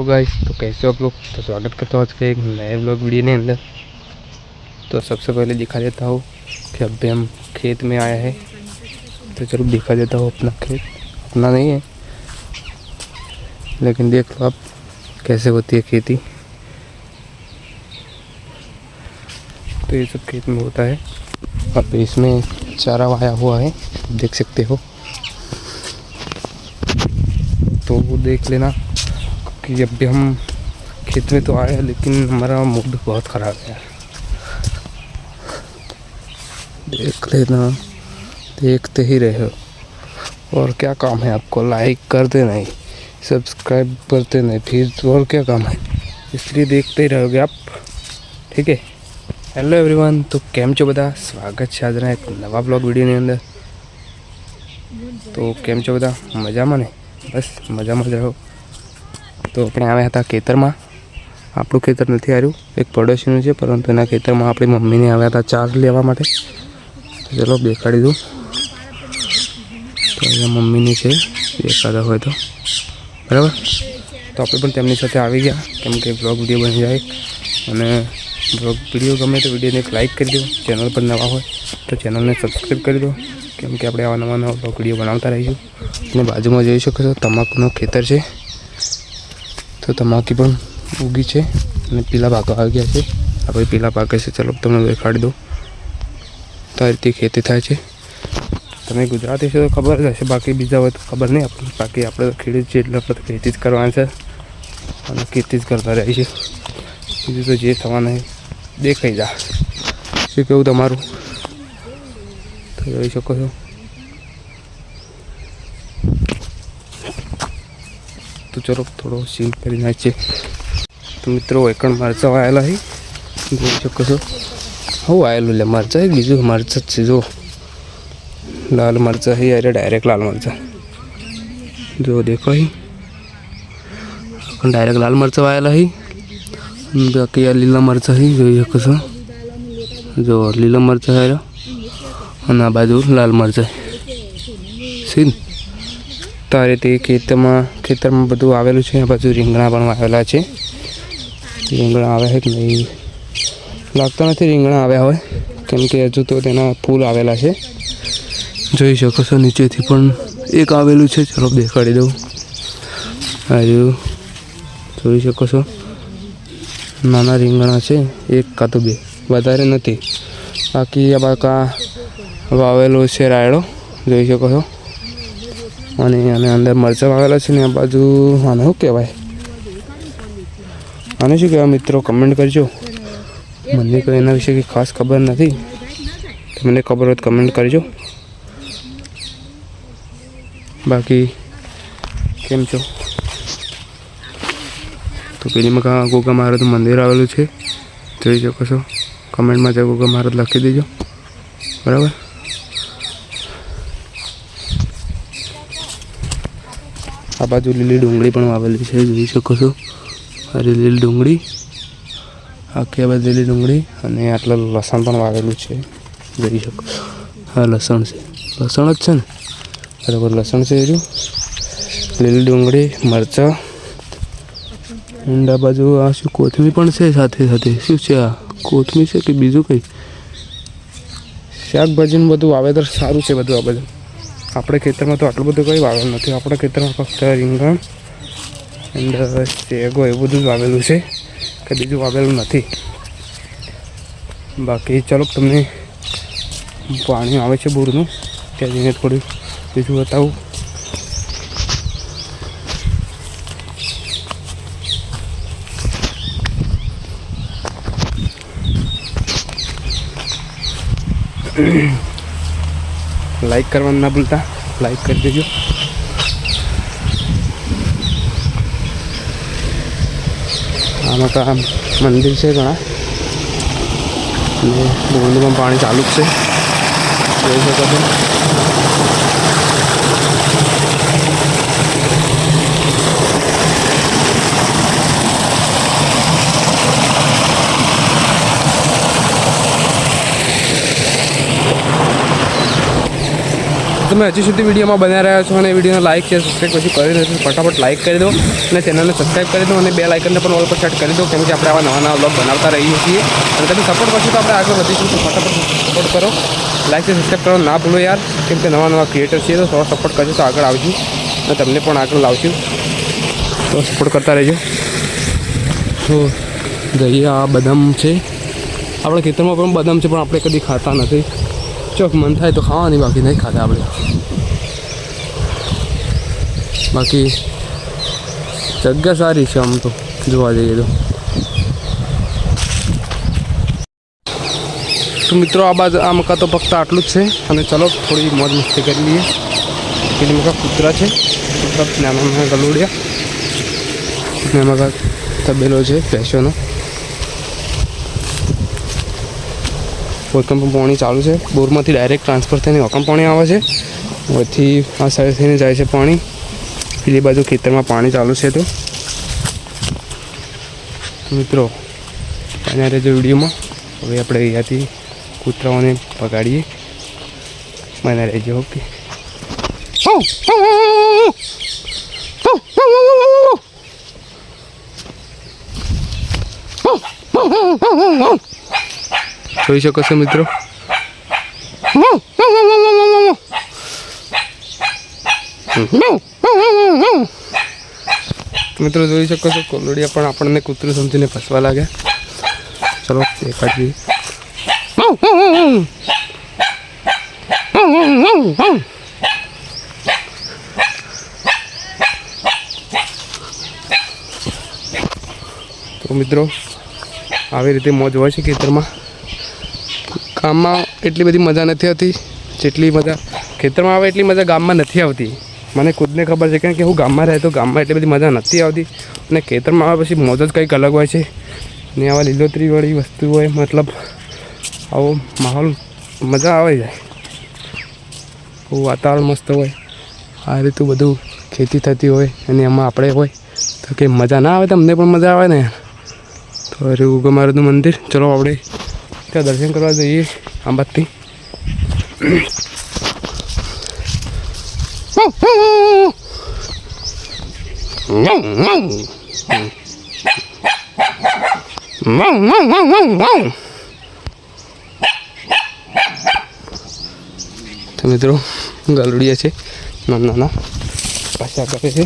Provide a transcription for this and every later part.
Guys, तो कैसे हो आप लोग। तो स्वागत करता हूँ आज के एक नए ब्लॉग वीडियो के अंदर। तो सबसे पहले दिखा देता हूँ कि अभी हम खेत में आया है। तो चलो दिखा देता हूँ अपना खेत। अपना नहीं है लेकिन देख लो आप कैसे होती है खेती। तो ये सब खेत में होता है। अब इसमें चारा वाया हुआ है, देख सकते हो। तो वो देख लेना कि जब भी हम खेत में तो आए हैं लेकिन हमारा मूड बहुत ख़राब है। देख लेना, देखते ही रहे हो। और क्या काम है आपको, लाइक करते नहीं, सब्सक्राइब करते नहीं, फिर और क्या काम है, इसलिए देखते ही रहोगे आप, ठीक है। હેલો એવરીવન, તો કેમ છો બધા? સ્વાગત છે આજના એક નવા બ્લોગ વિડીયોની અંદર। તો કેમ છો બધા? મજામાં ને? બસ મજામાં જ રહો। તો આપણે આવ્યા હતા ખેતરમાં। આપણું ખેતર નથી આવ્યું, એક પડોશીનું છે, પરંતુ એના ખેતરમાં આપણી મમ્મીને આવ્યા હતા ચાર લેવા માટે। તો ચલો દેખાડી દઉં। તો અહીંયા મમ્મીની છે, દેખાતા હોય તો બરાબર। તો આપણે પણ તેમની સાથે આવી ગયા, કેમ કે બ્લોગ વિડીયો બની જાય। અને બ્લોગ વિડીયો ગમે તો વિડીયોને એક લાઇક કરી દો। ચેનલ પર નવા હોય તો ચેનલને સબસ્ક્રાઈબ કરી દો, કેમ કે આપણે આવા નવા બ્લોગ વિડીયો બનાવતા રહીશું। અને બાજુમાં જોઈ શકો છો તમાકુનું ખેતર છે। તો તમાકી પણ ઉગી છે અને પીલા પાકો આવી ગયા છે। આપણે પીલા પાકે છે, ચલો તમને દેખાડી દો। તો આ રીતે ખેતી થાય છે। તમે ગુજરાતી છો તો ખબર જ હશે, બાકી બીજા હોય તો ખબર નહીં આપણને। બાકી આપણે તો ખેડૂત છીએ એટલે આપણે તો ખેતી જ કરવાની છે અને ખેતી જ કરતા રહીએ છીએ। બીજું તો જે થવાના દેખાઈ જા। શું કેવું તમારું? તો જોઈ શકો છો। તો ચલો થોડો સીન કરી નાખીએ। તો મિત્રો એકણ મરચાં આવેલા છે, જોઈ શકો છો। હું આવેલું લે મરચાં, બીજું મરચાં જ છે। જો લાલ મરચાં છે, અરે ડાયરેક્ટ લાલ મરચાં જો દેખો અહીં ડાયરેક્ટ લાલ મરચાં આવેલા છે। બાકી આ લીલા મરચાં છે, જોઈ શકો છો। જો લીલા મરચાં આવ્યા અને આ બાજુ લાલ મરચાં સીન। તો આ રીતે ખેતરમાં બધું આવેલું છે। આ બાજુ રીંગણા પણ આવેલા છે। રીંગણા આવ્યા છે કે નહીં લાગતા નથી રીંગણા આવ્યા હોય, કેમ કે હજુ તો તેના ફૂલ આવેલા છે। જોઈ શકો છો નીચેથી પણ એક આવેલું છે, ચલો દેખાડી દઉં। હજુ જોઈ શકો છો નાના રીંગણા છે, એક કાં તો બે, વધારે નથી। બાકી આ બાકા વાવેલો છે રાયડો, જોઈ શકો છો। અને અંદર મરચાં વાવેલા છે ને આ બાજુ આને શું કહેવાય, આને શું કહેવાય મિત્રો કમેન્ટ કરજો। મને કોઈ એના વિશે કંઈ ખાસ ખબર નથી, તમને ખબર હોય તો કમેન્ટ કરજો। બાકી કેમ છો? તો પેલીમાં ગોગા મહારાજનું મંદિર આવેલું છે, જોઈ શકો છો। કમેન્ટમાં જય ગોગા મહારાજ લખી દેજો, બરાબર। આ બાજુ લીલી ડુંગળી પણ આવેલી છે, જોઈ શકો છો। અરે લીલી ડુંગળી, આખી આ બાજુ લીલી ડુંગળી અને આટલા લસણ પણ વાવેલું છે, જોઈ શકો। હા લસણ છે, લસણ જ છે ને, બરાબર લસણ છે। હજુ લીલી ડુંગળી, મરચાં, ઊંડા બાજુ આ શું કોથમીર પણ છે સાથે સાથે। શું છે આ, કોથમીર છે કે બીજું કંઈ શાકભાજીનું બધું વાવેતર સારું છે બધું। આ બધું આપણે ખેતરમાં તો આટલું બધું કંઈ વાવેલું નથી। આપણા ખેતરમાં ફક્ત રીંગણ એન્ડ શેગો એવું બધું જ વાવેલું છે, કે બીજું વાવેલું નથી। બાકી ચાલો તમને પાણી આવે છે બોરનું, ત્યાં જઈને થોડું બીજું બતાવું। લાઈક કરવાનું ના ભૂલતા, લાઈક કરી દેજો। આમાં તો આમ મંદિર છે ઘણા, અને ડુંગળીમાં પાણી ચાલુ જ છે, જોઈ શકો છો। તમે હજી સુધી વિડીયોમાં બન્યા રહ્યા છો અને વિડીયોને લાઇક શેર સબસ્ક્રાઈબ પછી કરી દો ફટાફટ લાઇક કરી દો અને ચેનલને સબસ્ક્રાઈબ કરી દો અને બે લાઇકનને પણ ઓલ પર સેટ કરી દો કેમ કે આપણે આવા નવા વ્લોગ બનાવતા રહીએ છીએ અને તમે સપોર્ટ કરશો તો આપણે આગળ વધીશું તો ફટાફટ સપોર્ટ કરો લાઇક શેર સબસ્ક્રાઈબ કરો ના ભૂલો યાર કેમ કે નવા ક્રિએટર છીએ તો થોડો સપોર્ટ કરજો તો આગળ આવશું અને તમને પણ આગળ લાવશું તો સપોર્ટ કરતા રહેજો તો જઈએ આ બદામ છે આપણે ખેતરમાં પણ બદામ છે પણ આપણે કદી ખાતા નથી ચોક મન થાય તો ખાવાની બાકી નહીં ખાતા આપણે બાકી જગ્યા સારી છે આમ તો જોવા જઈએ તો મિત્રો આ મકા તો ફક્ત આટલું જ છે અને ચલો થોડી મોજ મસ્તી કરી લઈએ પેલી મકા કૂતરા છે નાના ગલુડિયા ને મકા તબેલો છે ભેંસોનો ઓકમ પાણી ચાલુ છે બોરમાંથી ડાયરેક્ટ ટ્રાન્સફર થઈને ઓકમ પાણી આવે છે વચ્ચે આ સાઈડ થઈને જાય છે પાણી પેલી બાજુ ખેતરમાં પાણી ચાલુ છે તો મિત્રો અહીંયા રહેજો વિડીયોમાં હવે આપણે અહીંયાથી કૂતરાઓને પગાડીએ મને રહેજો ઓકે જોઈ શકો છો મિત્રો મિત્રો જોઈ શકો છો કોલોડિયા પણ આપણને કૂતરું સમજીને ફસવા લાગ્યા ચલો દેખાડીએ તો મિત્રો આવી રીતે મોજ હોય છે ખેતરમાં ગામમાં એટલી બધી મજા નથી આવતી જેટલી મજા ખેતરમાં આવે એટલી મજા ગામમાં નથી આવતી મને ખુદને ખબર છે કારણ કે હું ગામમાં રહેતો ગામમાં એટલી બધી મજા નથી આવતી અને ખેતરમાં આવે પછી મોજ જ કંઈક અલગ હોય છે ને આવા લીલોતરીવાળી વસ્તુ હોય મતલબ આવો માહોલ મજા આવે જાય બહુ વાતાવરણ મસ્ત હોય આ રીતું બધું ખેતી થતી હોય અને એમાં આપણે હોય તો કંઈ મજા ના આવે તમને પણ મજા આવે ને તો અરે ઉગમારનું મંદિર ચલો આપણે ત્યાં દર્શન કરવા જઈએ આંબાથી તો મિત્રો ગલુડિયા છે નાના પાછા કરે છે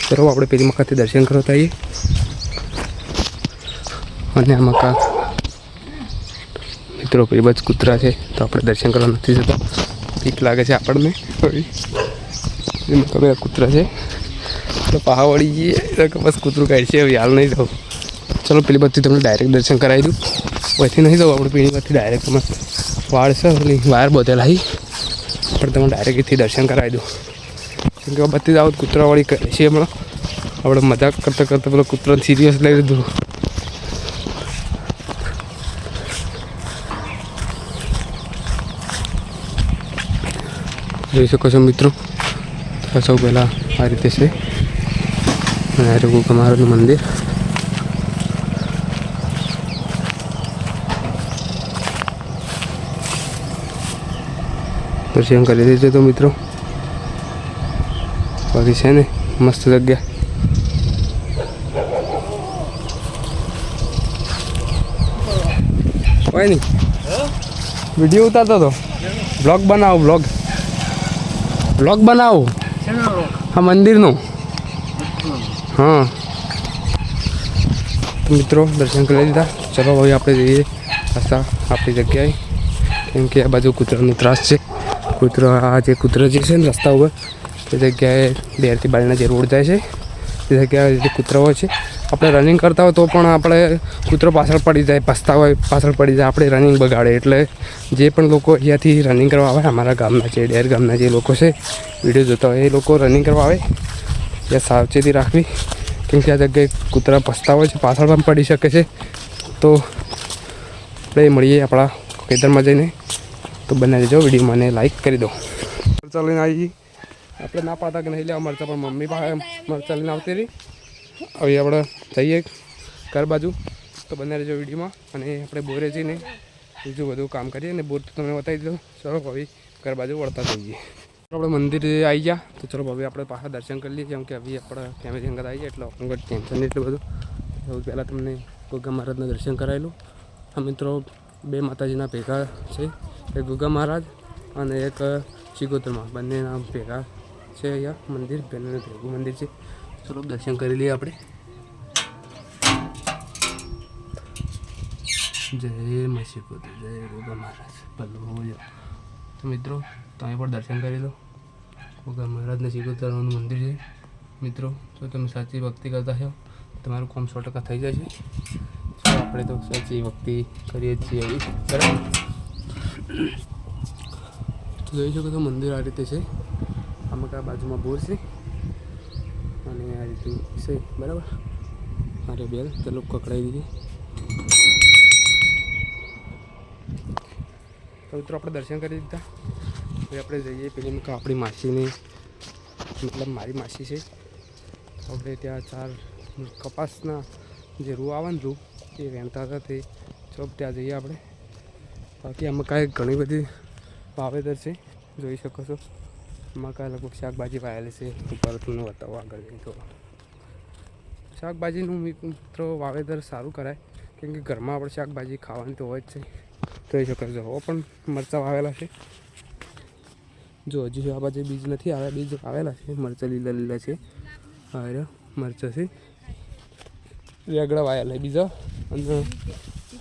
ચલો આપણે પેલી મકાથી દર્શન કરવા આવીએ અને આ મકા મિત્રો પેલી બાજુ કૂતરા છે તો આપણે દર્શન કરવા નથી જતા બીક લાગે છે આપણને મકા કૂતરા છે તો પહાડ વળી જઈએ તો બસ કૂતરું કાઢશે હવે હાલ નહીં જવું ચલો પેલી બાજુથી તમને ડાયરેક્ટ દર્શન કરાવી દઉં પછી નહીં જવું આપણે પેલી બાજુથી ડાયરેક્ટ તમે વાળ છે પેલી વાયર બોતેલ આવી પણ તમે ડાયરેક્ટ એથી દર્શન કરાવી દઉં કેમ કે બધી જ આવું કૂતરાવાળી કરે છે હમણાં આપણે મજાક કરતાં કરતાં પેલો કૂતરાને સિરિયસ લઈ લીધું જોઈ શકો છો મિત્રો સૌ પહેલાં આ રીતે છે અને આ રહ્યું કમારનું મંદિર દર્શન કરી દેજો તો મિત્રો બાકી છે ને મસ્ત જગ્યા કોઈ નહીં વિડીયો ઉતારતો હતો બ્લોગ બનાવો બ્લોગ બનાવો હા મંદિરનું હા તો મિત્રો દર્શન કરી લીધા ચલો હવે આપણે જઈએ પાછા આપણી જગ્યાએ કેમ કે આ બાજુ કૂતરાનો ત્રાસ છે આ જે કૂતરા જે છે ને રસ્તા ઉપર તે જગ્યાએ 12 થી 12 જે રોડ જાય છે તે જગ્યાએ જે કૂતરા હોય છે આપણે રનિંગ કરતા હોય તો પણ આપણે કૂતરો પાછળ પડી જાય પસ્તા હોય પાછળ પડી જાય આપણે રનિંગ બગાડે એટલે જે પણ લોકો અહીંયાથી રનિંગ કરવા આવે અમારા ગામના છે ડેર ગામના જે લોકો છે વિડીયો જોતા હોય એ લોકો રનિંગ કરવા આવે ત્યાં સાવચેતી રાખવી કેમ કે આ જગ્યાએ કૂતરા પસ્તા હોય છે પાછળ પણ પડી શકે છે તો આપણે મળીએ આપણા ખેતરમાં જઈને તો બનાવી દેજો વિડીયોમાં ને લાઈક કરી દો મરચાં લઈને આવી આપણે ના પાડતા કે નહીં લેવા મરચાં પણ મમ્મી પાસે મરચાં લઈને આવતી રહી હવે આપણે જઈએ ઘર બાજુ તો બને રહેજો વિડીયોમાં. અને આપણે બોરે જઈને બીજું બધું કામ કરીએ અને બોર તો તમને બતાવી દો. ચલો હવે ઘર બાજુ વળતા જઈએ. આપણે મંદિરે આવી ગયા તો ચલો હવે આપણે પાછા દર્શન કરી લઈએ. કેમ કે હવે આપણા ફેમિલી અંગત આવી જાય એટલે આપણું ટેન્શન નહીં એટલું બધું. સૌથી પહેલાં તમને ગોગા મહારાજના દર્શન કરાવેલું. આ મિત્રો બે માતાજીના ભેગા છે, એક ગોગા મહારાજ અને એક ચિકોતરમાં, બંનેના ભેગા છે અહીંયા મંદિર. બંનેનું ભેગું મંદિર છે. ચલો દર્શન કરી લઈએ આપણે. જય મા ચિકોતર, જય ગોગા મહારાજ. ભલો તો મિત્રો તમે પણ દર્શન કરી લો. ગોગા મહારાજના ચિકોતરનું મંદિર છે. મિત્રો જો તમે સાચી ભક્તિ કરતા છો તમારું કામ 100% થઈ જશે. આપણે તો સાચી ભક્તિ કરીએ છીએ એવી બરાબર. તો જોઈ શકો તો મંદિર આ રીતે છે. આમાં આ બાજુમાં બોર છે અને આ રીતે છે બરાબર. મારે બેલ ચલો કકડાઈ દીધી. તો મિત્રો આપણે દર્શન કરી દીધા. હવે આપણે જઈએ પેલી આપણી માસીને, મતલબ મારી માસી છે. આપણે ત્યાં 4 કપાસના જે રૂ આવે ને રૂ એ વહેંચતા હતા તે ચોપ ત્યાં જઈએ આપણે. બાકી આમાં કાંઈ ઘણી બધી વાવેતર છે જોઈ શકો છો. આમાં કાંઈ લગભગ શાકભાજી વાવેલી છે. ઉપર તમને બતાવો આગળ જઈ તો શાકભાજીનું મિત્રો વાવેતર સારું કરાય. કેમ કે ઘરમાં આપણે શાકભાજી ખાવાની તો હોય જ છે. જોઈ શકો છો હવે પણ મરચાં વાવેલા છે. જો હજી આ બાજુ બીજ નથી આવ્યા, બીજ આવેલા છે. મરચાં લીલા લીલા છે. હા મરચાં છે રેગડા વાવેલા બીજા અને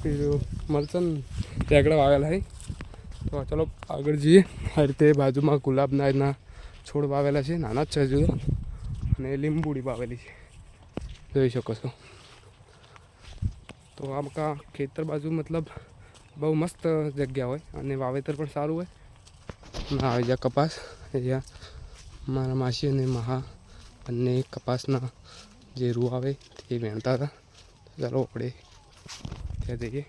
પેલું મરચાં રેગડા વાવેલા છે. તો ચલો આગળ જઈએ. આ રીતે બાજુમાં ગુલાબના એના છોડ વાવેલા છે, નાના જ છે હજુ. અને લીંબુડી વાવેલી છે જોઈ શકો છો. તો આ ખેતર બાજુ મતલબ બહુ મસ્ત જગ્યા હોય અને વાવેતર પણ સારું હોય. આવી જાય કપાસ અહીંયા મારા માસી અને મહા બંને કપાસના જે રૂ આવે તે વહેંચતા હતા. ચાલો આપણે ત્યાં જઈએ.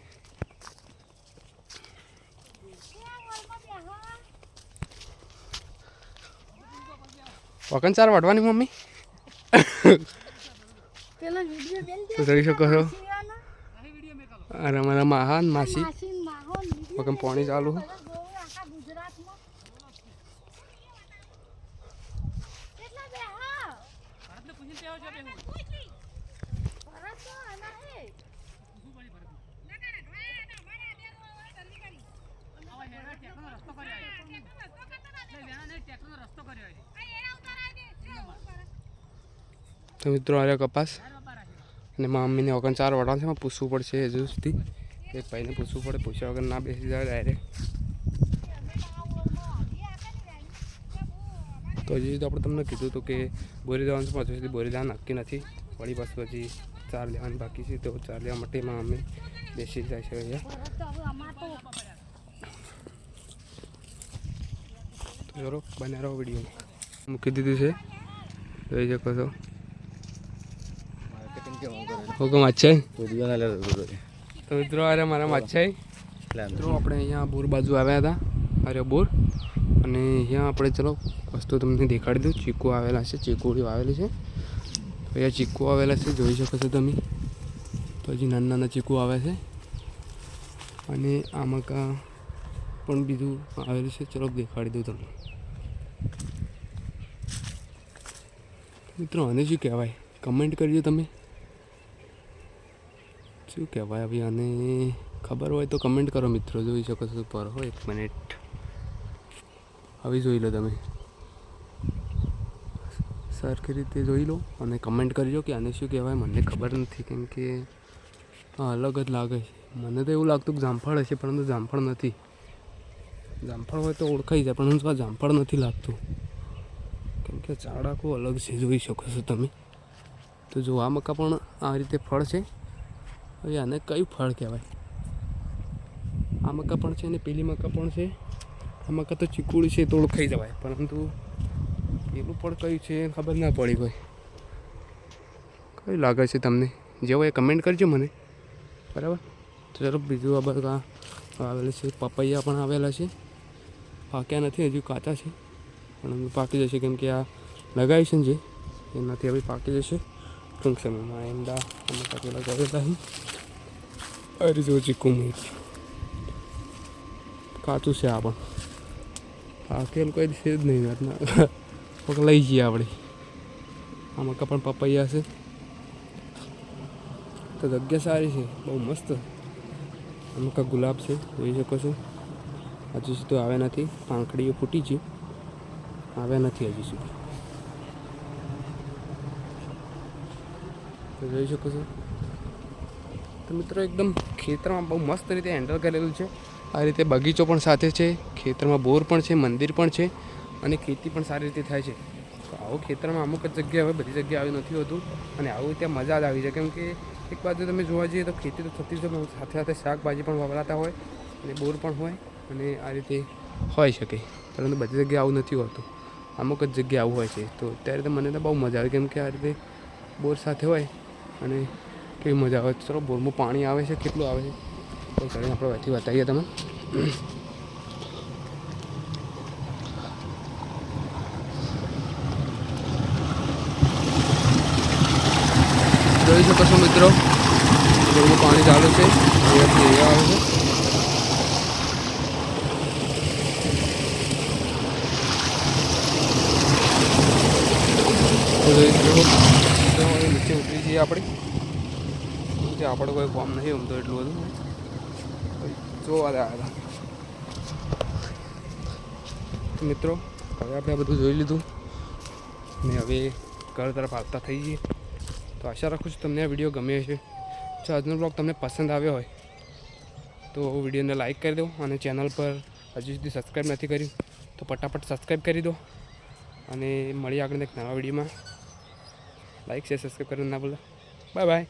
વકન ચાર વાટવાની મમ્મી તો જોઈ શકો છો. અરે મારા મહાન માસી વકન પાણી ચાલુ. તો મિત્રો આ કપાસ અને મમ્મીને વગર 4 વાટવાનું છે. પૂછવું પડશે હજુ સુધી. એક ભાઈને પૂછવું પડે, પૂછ્યા વગર ના બેસી જાય ડાયરેક્ટ. તો હજી તો આપણે તમને કીધું હતું કે બોરી જવાનું છે, પણ હજી બોરી જવાનું નક્કી નથી. વળી પાછું હજી 4 લેવાની બાકી છે. તો 4 લેવા માટે મમ્મી બેસી જાય છે અહીંયા. તો ચલો બને રહો વિડીયો મૂકી દીધું છે જોઈ શકો છો. હુકમ અચ્છા તો મિત્રો અરે મારા અચ્છા મિત્રો આપણે અહીંયા બોર બાજુ આવ્યા હતા. અરે બોર અને અહીંયા આપણે ચલો વસ્તુ તમને દેખાડી દઉં. ચીકુ આવેલા છે, ચીકુડી આવેલી છે. અહીંયા ચીકુ આવેલા છે જોઈ શકો છો તમે. તો હજી નાના નાના ચીકુ આવે છે અને આમાં પણ બીજું આવેલું છે. ચલો દેખાડી દઉં તમને. મિત્રો આને શું કહેવાય કમેન્ટ કરજો તમે. શું કહેવાય હવે આને ખબર હોય તો કમેન્ટ કરો મિત્રો. જોઈ શકો છો પર હો 1 મિનિટ હવે જોઈ લો તમે. સરખી રીતે જોઈ લો અને કમેન્ટ કરજો કે આને શું કહેવાય. મને ખબર નથી કેમ કે અલગ જ લાગે છે. મને તો એવું લાગતું કે જામફળ હશે પરંતુ જામફળ નથી. જામફળ હોય તો ઓળખાઈ જાય પણ આ જામફળ નથી લાગતું કેમ કે ઝાડ આખું અલગ છે જોઈ શકો છો તમે. તો જો આ મકા પણ આ રીતે ફળ છે. હવે આને કયું ફળ કહેવાય. આ મકા પણ છે અને પેલી મકા પણ છે. આ મકા તો ચીકુડી છે તો ઓળખાઈ જવાય પરંતુ પેલું ફળ કયું છે ખબર ના પડી. કયું લાગે છે તમને જેવો એ કમેન્ટ કરજો મને બરાબર. તો ચાલો બીજું આ બધા આવેલું છે. પપૈયા પણ આવેલા છે. પાક્યા નથી હજુ કાચા છે પણ પાકી જશે કેમ કે આ લગાવી છે ને જે એનાથી હવે પાકી જશે ટૂંક સમયમાં. એમદા અમે પેલા કરેલા છે અરે જો ચીકું કાચું છે આ પણ પાકેલ કોઈ છે જ નહીં રાતના પગ લઈ જઈએ આપણે. આમાં પણ પપૈયા છે તો જગ્યા સારી છે, બહુ મસ્ત. આમાં કાંઈ ગુલાબ છે જોઈ શકો છો. હજી સુધી આવ્યા નથી, પાંખડીઓ ફૂટી છે, આવ્યા નથી હજી સુધી. તો જોઈ શકો છો. તો મિત્રો એકદમ ખેતરમાં બહુ મસ્ત રીતે હેન્ડલ કરેલું છે. આ રીતે બગીચો પણ સાથે છે, ખેતરમાં બોર પણ છે, મંદિર પણ છે અને ખેતી પણ સારી રીતે થાય છે. તો આવું ખેતરમાં અમુક જ જગ્યાએ હવે બધી જગ્યાએ આવ્યું નથી હોતું અને આવું ત્યાં મજા જ આવી જાય. કેમ કે એક બાજુ તમે જોવા જઈએ તો ખેતી તો થતી જ હોય, સાથે સાથે શાકભાજી પણ વપરાતા હોય અને બોર પણ હોય અને આ રીતે હોઈ શકે. પરંતુ બધી જગ્યાએ આવું નથી હોતું, અમુક જ જગ્યાએ આવું હોય છે. તો ત્યારે તો મને તો બહુ મજા આવે, કેમ કે આ રીતે બોર સાથે હોય અને કેવી મજા આવે. ચલો બોરમાં પાણી આવે છે, કેટલું આવે છે તો કરીને આપણે વહેતી બતાવીએ તમે. જોઈ શકો છો મિત્રો, બોરમાં પાણી ચાલુ છે, અહીંયાથી અહીંયા આવે છે. નીચે ઉતરી જઈએ આપણે, આપણે કોઈ કામ નહીં આમ તો એટલું બધું જોવા આવ્યા હતા. મિત્રો હવે આપણે બધું જોઈ લીધું ને હવે ઘર તરફ આવતા થઈ જઈએ. તો આશા રાખું છું તમને આ વિડીયો ગમે હશે. જો આજનો બ્લોગ તમને પસંદ આવ્યો હોય તો વિડીયોને લાઇક કરી દો અને ચેનલ પર હજી સુધી સબસ્ક્રાઈબ નથી કર્યું તો ફટાફટ સબસ્ક્રાઈબ કરી દો. અને મળીએ આગળ એક નવા વિડીયોમાં. લાઇક શેર સબસ્ક્રાઈબ કરવાનું ના ભૂલો. Bye bye.